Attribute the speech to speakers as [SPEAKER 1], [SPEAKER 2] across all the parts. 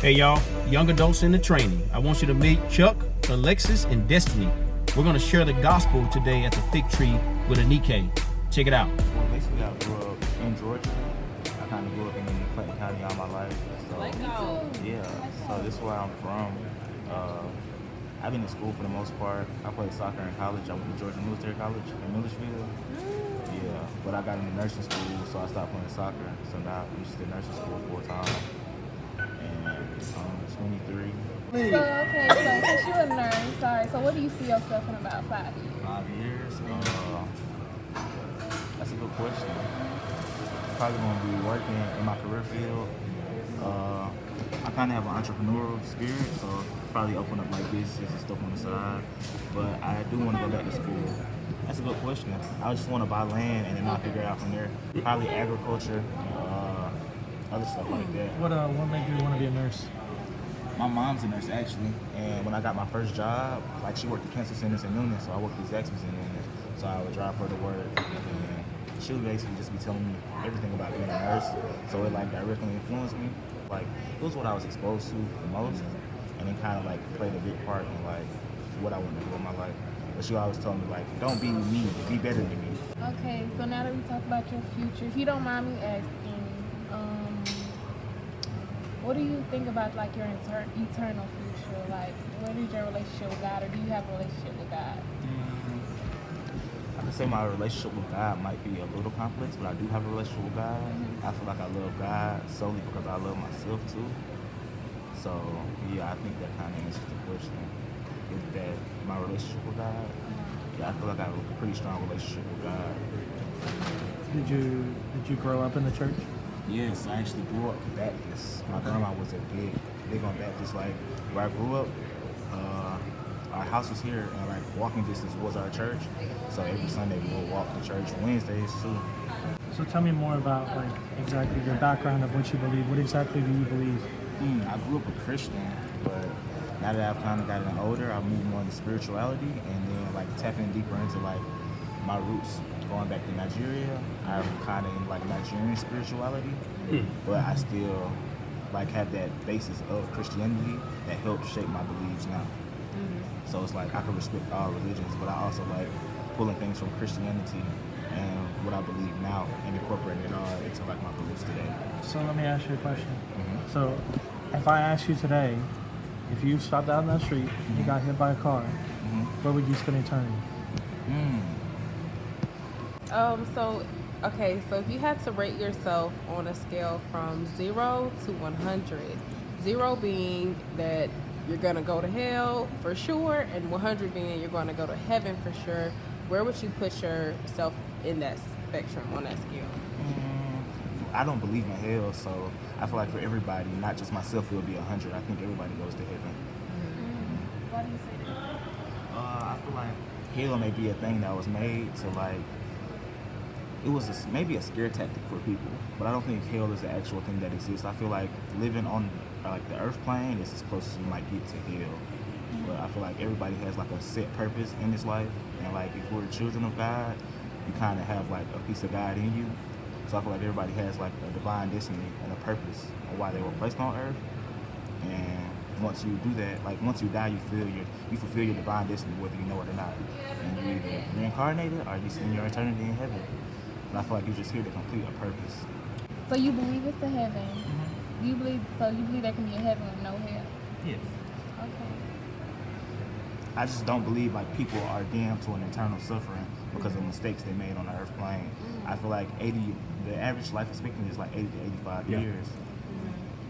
[SPEAKER 1] Hey y'all, young adults in the training. I want you to meet Chuck, Alexis, and Destiny. We're going to share the gospel today at the fig tree with a Nikkei. Check it out.
[SPEAKER 2] Well, basically, I grew up in Georgia. I kind of grew up in Clinton County all my life. So, yeah, so this is where I'm from. I've been to school for the most part. I played soccer in college. I went to Georgia Military College in Milledgeville. Yeah, but I got into nursing school, so I stopped playing soccer. So now I'm just in nursing school full time. And I'm 23.
[SPEAKER 3] So, okay, so since you're a nurse, sorry, so what do you see yourself in about 5 years?
[SPEAKER 2] 5 years? That's a good question. Probably going to be working in my career field. I kind of have an entrepreneurial spirit, so probably open up like businesses and stuff on the side. But I do want to go back to school. That's a good question. I just want to buy land and then I'll figure it out from there. Probably agriculture, other stuff like that.
[SPEAKER 4] What made you want to be a nurse?
[SPEAKER 2] My mom's a nurse actually, and when I got my first job, like she worked at cancer centers in Noonan, so I worked at Zaxby's in Noonan. So I would drive her to work, and she would basically just be telling me everything about being a nurse. So it like directly influenced me. Like it was what I was exposed to the most, and it kind of like played a big part in like what I wanted to do in my life. But she always told me like, don't be me, be better than me.
[SPEAKER 3] Okay, so now that we talk about your future, if you don't mind me asking, what do you think about like your eternal future? Like, what is your relationship with God, or do you have a relationship with God?
[SPEAKER 2] I could say my relationship with God might be a little complex, but I do have a relationship with God. I feel like I love God solely because I love myself too. So yeah, I think that kind of answers the question. Is that my relationship with God? Yeah, I feel like I have a pretty strong relationship with God.
[SPEAKER 4] Did you grow up in the church?
[SPEAKER 2] Yes, I actually grew up Baptist. My grandma was a big on Baptist. Like where I grew up, our house was here, and like walking distance was our church. So every Sunday we would walk to church. Wednesdays too.
[SPEAKER 4] So tell me more about like exactly your background of what you believe. What exactly do you believe?
[SPEAKER 2] I grew up a Christian, but now that I've kind of gotten older, I moved more into spirituality, and then like tapping deeper into like my roots. Going back to Nigeria, I'm kind of in like Nigerian spirituality, but I still like have that basis of Christianity that helps shape my beliefs now. So it's like I can respect all religions, but I also like pulling things from Christianity and what I believe now and incorporating it all into like my beliefs today.
[SPEAKER 4] So let me ask you a question. So if I ask you today, if you stopped out on that street and you got hit by a car, where would you spend eternity?
[SPEAKER 5] So if you had to rate yourself on a scale from 0 to 100, 0 being that you're going to go to hell for sure, and 100 being you're going to go to heaven for sure, where would you put yourself in that spectrum on that scale?
[SPEAKER 2] I don't believe in hell, so I feel like for everybody, not just myself, it would be 100. I think everybody goes to heaven.
[SPEAKER 3] Why do you say that?
[SPEAKER 2] I feel like hell may be a thing that was made to like, it was maybe a scare tactic for people, but I don't think hell is the actual thing that exists. I feel like living on like the earth plane is as close as you might get to hell. But I feel like everybody has like a set purpose in this life, and like if we're children of God, you kind of have like a piece of God in you. So I feel like everybody has like a divine destiny and a purpose of why they were placed on earth. And once you do that, like once you die, you fulfill your divine destiny whether you know it or not. And you're either reincarnated or you spend your eternity in heaven. And I feel like you're just here to complete a purpose.
[SPEAKER 3] So you believe it's a heaven? You believe there can be a heaven with no hell?
[SPEAKER 2] Yes.
[SPEAKER 3] Okay.
[SPEAKER 2] I just don't believe like people are damned to an eternal suffering because of mistakes they made on the earth plane. I feel like the average life expectancy is like 80 to 85 years.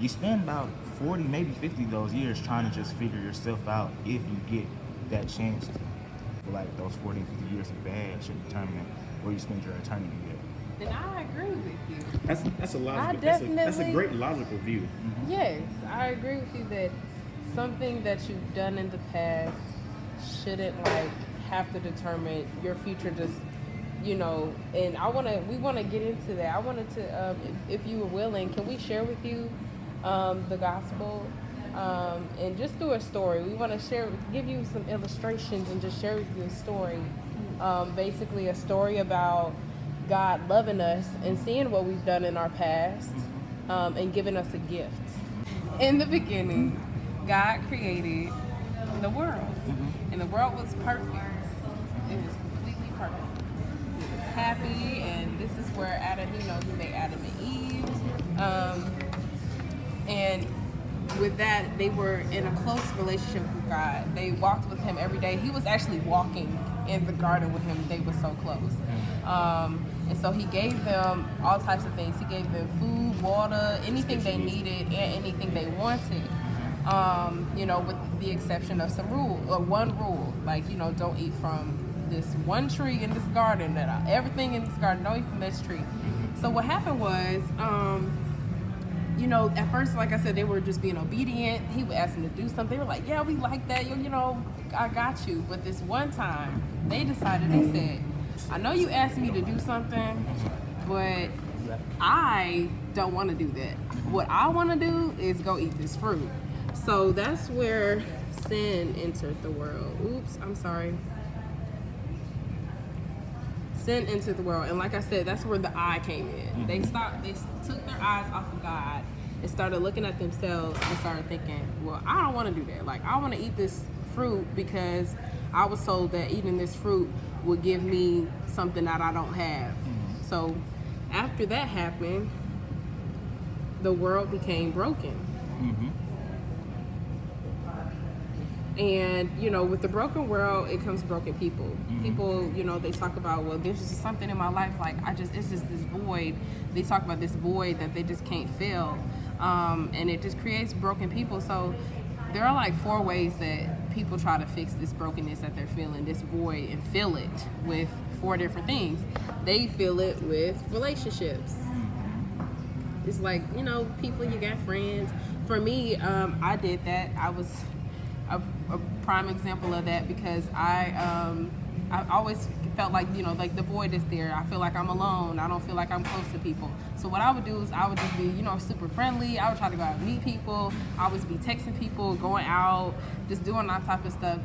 [SPEAKER 2] You spend about 40, maybe 50 of those years trying to just figure yourself out if you get that chance to. I feel like those 40 and 50 years of bad should determine where you spend your eternity at.
[SPEAKER 5] And I agree with you.
[SPEAKER 1] That's a logical. That's a great logical view.
[SPEAKER 5] Yes, I agree with you that something that you've done in the past shouldn't like have to determine your future. Just and we want to get into that. I wanted to, if you were willing, can we share with you the gospel and just do a story? We want to give you some illustrations and just share with you a story. Basically, a story about God loving us and seeing what we've done in our past and giving us a gift. In the beginning, God created the world, and the world was perfect. It was completely perfect. It was happy, and this is where Adam, he made Adam and Eve. And with that, they were in a close relationship with God. They walked with Him every day. He was actually walking in the garden with Him. They were so close. And so He gave them all types of things. He gave them food, water, anything they needed, and anything they wanted. With the exception of one rule, like, don't eat from this one tree in this garden, everything in this garden, don't eat from this tree. So what happened was, at first, like I said, they were just being obedient. He would ask them to do something. They were like, yeah, we like that. I got you. But this one time, they said, I know you asked me to do something, but I don't want to do that. What I want to do is go eat this fruit. So that's where sin entered the world. Oops, I'm sorry. Sin entered the world, and like I said, that's where the eye came in. They took their eyes off of God and started looking at themselves and started thinking, well, I don't want to do that. Like, I want to eat this fruit because I was told that eating this fruit would give me something that I don't have. So after that happened, the world became broken. And, with the broken world, it comes broken people. People, they talk about, well, there's just something in my life, like, it's just this void. They talk about this void that they just can't fill. And it just creates broken people. So there are like 4 ways that people try to fix this brokenness that they're feeling, this void, and fill it with 4 different things. They fill it with relationships. It's like, people, you got friends. For me, I did that. I was a prime example of that because I always felt like, like the void is there. I feel like I'm alone. I don't feel like I'm close to people. So what I would do is I would just be, super friendly. I would try to go out and meet people. I would be texting people, going out, just doing that type of stuff.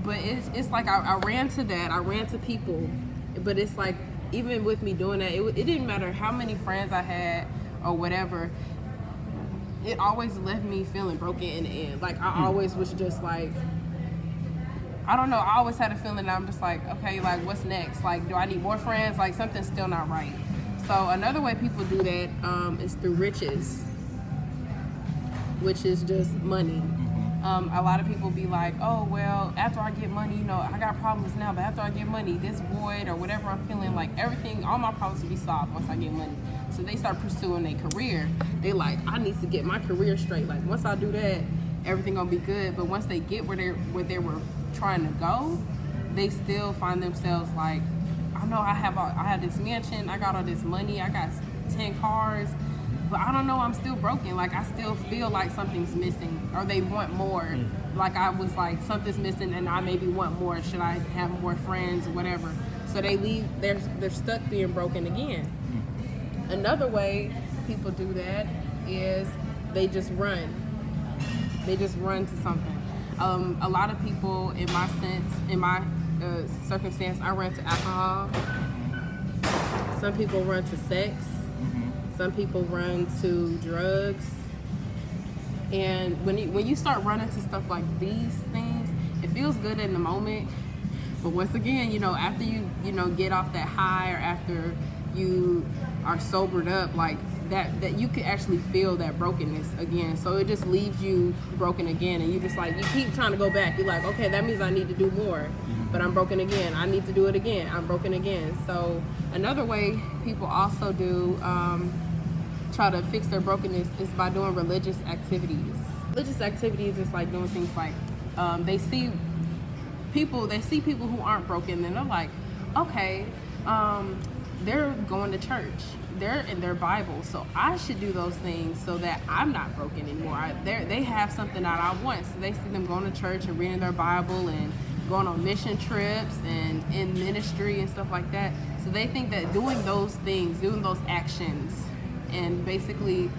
[SPEAKER 5] But it's like I ran to that. I ran to people. But it's like, even with me doing that, it didn't matter how many friends I had or whatever. It always left me feeling broken in the end. Like, I always was just like, I don't know, I always had a feeling that I'm just like, okay, like, what's next? Like, do I need more friends? Like, something's still not right. So another way people do that is through riches, which is just money. A lot of people be like, oh, well, after I get money, I got problems now, but after I get money, this void or whatever I'm feeling, like, everything, all my problems will be solved once I get money. So they start pursuing their career. They like, I need to get my career straight. Like, once I do that, everything gonna be good. But once they get where they were trying to go, they still find themselves like, I know I have this mansion, I got all this money, I got 10 cars, but I don't know, I'm still broken. Like, I still feel like something's missing, or they want more. Like, I was like, something's missing and I maybe want more. Should I have more friends or whatever? So they leave, they're stuck being broken again. Another way people do that is they just run. They just run to something. A lot of people, in my circumstance, I run to alcohol. Some people run to sex. Some people run to drugs. And when you start running to stuff like these things, it feels good in the moment. But once again, after you get off that high, or after you are sobered up, like that you could actually feel that brokenness again. So it just leaves you broken again, and you just like, you keep trying to go back. You're like, okay, that means I need to do more, but I'm broken again. I need to do it again. I'm broken again. So another way people also do try to fix their brokenness is by doing religious activities. Religious activities is like doing things like they see people who aren't broken, and they're like, okay, they're going to church, they're in their Bible, so I should do those things so that I'm not broken anymore. They have something that I want, so they see them going to church and reading their Bible and going on mission trips and in ministry and stuff like that. So they think that doing those things, doing those actions, and basically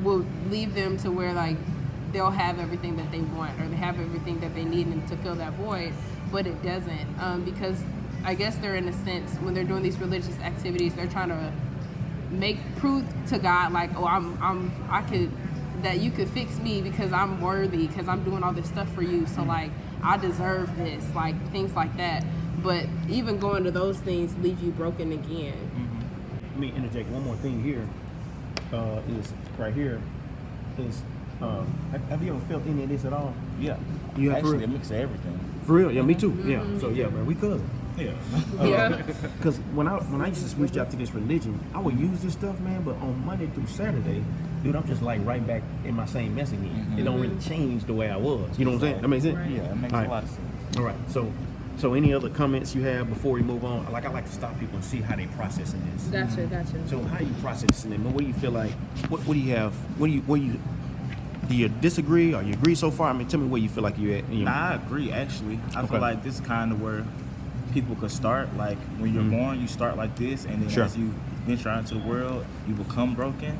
[SPEAKER 5] will leave them to where like they'll have everything that they want, or they have everything that they need to fill that void. But it doesn't, because I guess they're, in a sense, when they're doing these religious activities, they're trying to prove to God like, oh, that you could fix me because I'm worthy, because I'm doing all this stuff for you. So like, I deserve this, like things like that. But even going to those things leave you broken again.
[SPEAKER 1] Let me interject one more thing here. Is right here is have you ever felt any of this at all?
[SPEAKER 2] Yeah.
[SPEAKER 1] You have
[SPEAKER 2] actually a mix of everything.
[SPEAKER 1] For real? Yeah, me too. Yeah. So yeah, man, we cousins.
[SPEAKER 2] Yeah.
[SPEAKER 5] Yeah.
[SPEAKER 1] Because when I used to switch out to this religion, I would use this stuff, man. But on Monday through Saturday, dude, I'm just like right back in my same mess again. It don't really change the way I was. You know what I'm saying? That makes sense.
[SPEAKER 2] Yeah, it makes a lot of sense.
[SPEAKER 1] All right. So any other comments you have before we move on? Like I like to stop people and see how they processing this.
[SPEAKER 5] Gotcha.
[SPEAKER 1] So how you processing it? What do you feel like? What do you have? Do you disagree or you agree so far? I mean, tell me where you feel like you're at.
[SPEAKER 2] Nah, I agree, actually. I feel like this is kind of where people could start. Like, when you're born, you start like this, and then as you venture out into the world, you become broken.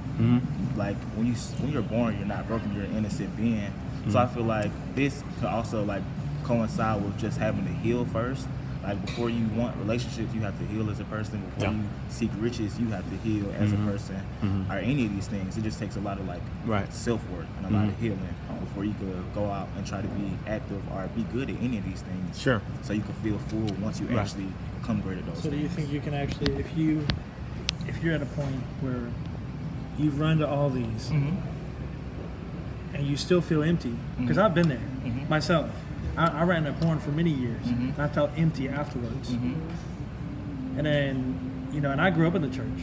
[SPEAKER 2] Like, when you're born, you're not broken. You're an innocent being. So I feel like this could also, like, coincide with just having to heal first. Like, before you want relationships, you have to heal as a person. Before you seek riches, you have to heal as a person. Or any of these things, it just takes a lot of self-work and a lot of healing before you could go out and try to be active or be good at any of these things.
[SPEAKER 1] Sure.
[SPEAKER 2] So you can feel full once you actually become great at those things.
[SPEAKER 4] So do you think you can actually, if you're at a point where you've run to all these and you still feel empty, because I've been there myself. I ran to porn for many years, and I felt empty afterwards. And then, and I grew up in the church.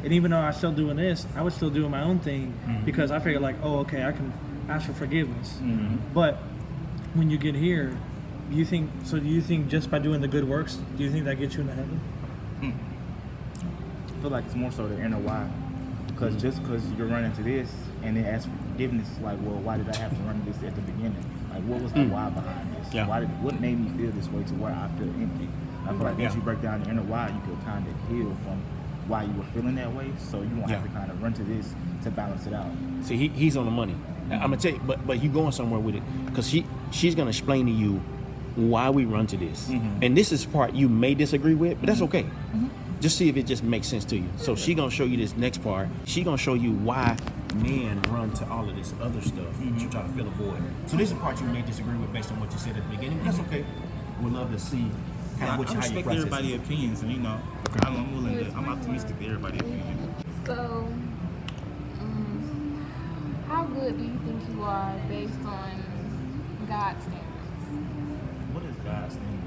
[SPEAKER 4] And even though I was still doing this, I was still doing my own thing because I figured like, oh, okay, I can ask for forgiveness. But when you get here, do you think just by doing the good works, do you think that gets you into heaven?
[SPEAKER 2] I feel like it's more so the inner why. Because just because you're running to this and then ask for forgiveness, like, well, why did I have to run to this at the beginning? Like, what was the why behind this?
[SPEAKER 1] Yeah.
[SPEAKER 2] What made me feel this way to where I feel empty? I feel like once you break down the inner why, you could kind of heal from why you were feeling that way, so you won't have to kind of run to this to balance it out.
[SPEAKER 1] See, he's on the money. I'm gonna tell you, but you going somewhere with it, because she's gonna explain to you why we run to this, and this is part you may disagree with, but that's okay. Just see if it just makes sense to you. So she gonna show you this next part. She gonna show you why men run to all of this other stuff that you try to fill a void. So this is a part you may disagree with based on what you said at the beginning. That's okay. We'd love to see kind of
[SPEAKER 2] I respect everybody's opinions, and I'm willing to. I'm optimistic to everybody's opinion.
[SPEAKER 3] So, how good do you think you are based on God's standards?
[SPEAKER 2] What is God's standard?